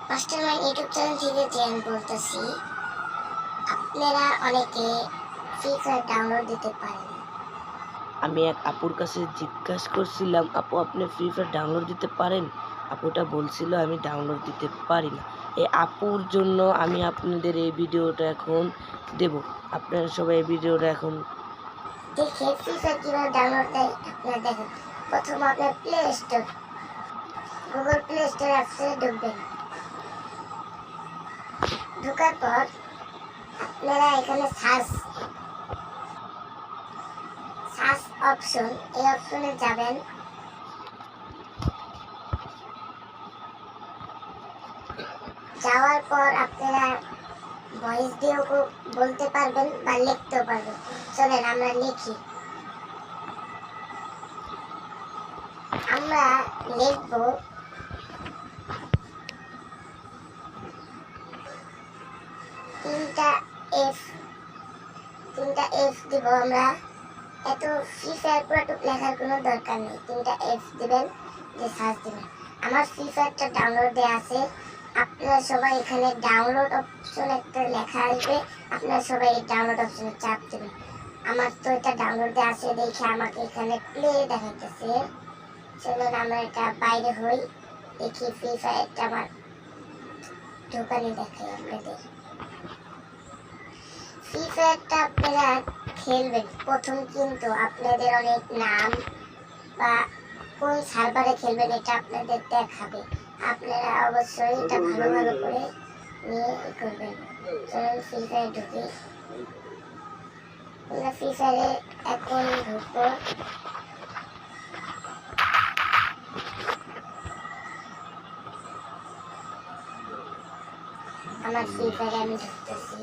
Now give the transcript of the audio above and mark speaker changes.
Speaker 1: Mastermind YouTube channel থেকে জিয়ান বলতেছি। আপনারা অনেকে ফ্রি ফায়ার ডাউনলোড দিতে পারেন।
Speaker 2: আমি এক আপুর কাছে জিজ্ঞাসা করছিলাম, আপু আপনি ফ্রি ফায়ার ডাউনলোড দিতে পারেন? আপুটা বলছিল আমি ডাউনলোড দিতে পারি না। এই আপুর জন্য আমি আপনাদের এই ভিডিওটা এখন দেব। আপনারা সবাই এই ভিডিওটা এখন
Speaker 1: দেখে ফ্রি ফায়ার কীভাবে ডাউনলোড দেয় আপনারা দেখেন। প্রথম আপনার play store, Google play store অ্যাপসে ঢুকবেন। ঢোকার পর আপনারা এখানে সার্চ অপশন, এই অপশনে যাবেন। যাওয়ার পর আপনারা ভয়েস দিয়েও বলতে পারবেন বা লিখতেও পারবেন। চলেন আমরা লিখি। আমরা লিখব তিনটা এফ দিব আমরা। এত ফ্রি ফায়ার পুরোটুক লেখার কোনো দরকার নেই। তিনটা এফ দিবেন, দিয়ে সার্চ দিবেন। আমার ফ্রি ফায়ারটা ডাউনলোড দেওয়া আছে। আপনারা সবাই এখানে ডাউনলোড অপশন একটা লেখা আসবে, আপনারা সবাই এই ডাউনলোড অপশনে চাপ দেবেন। আমার তো এটা ডাউনলোড দেওয়া আছে দেখে আমাকে এখানে প্লে দেখাইতেছে। চলুন আমরা এটা বাইরে হই, দেখি ফ্রি ফায়ারটা আমার ঢোকানি দেখাই আপনাদের। ফ্রি ফায়ারটা আপনারা খেলবেন, প্রথম কিন্তু আপনাদের অনেক নাম বা কোন সার্ভারে খেলবেন এটা আপনাদের দেখাবে। আপনারা অবশ্যই এটা ভালো করে নিয়ে করবেন। চলুন ফ্রি ফায়ার ঢুকি। আমরা ফ্রি ফায়ারে এখন ঢুকবো। আমার ফ্রি ফায়ারে আমি ঢুকতেছি।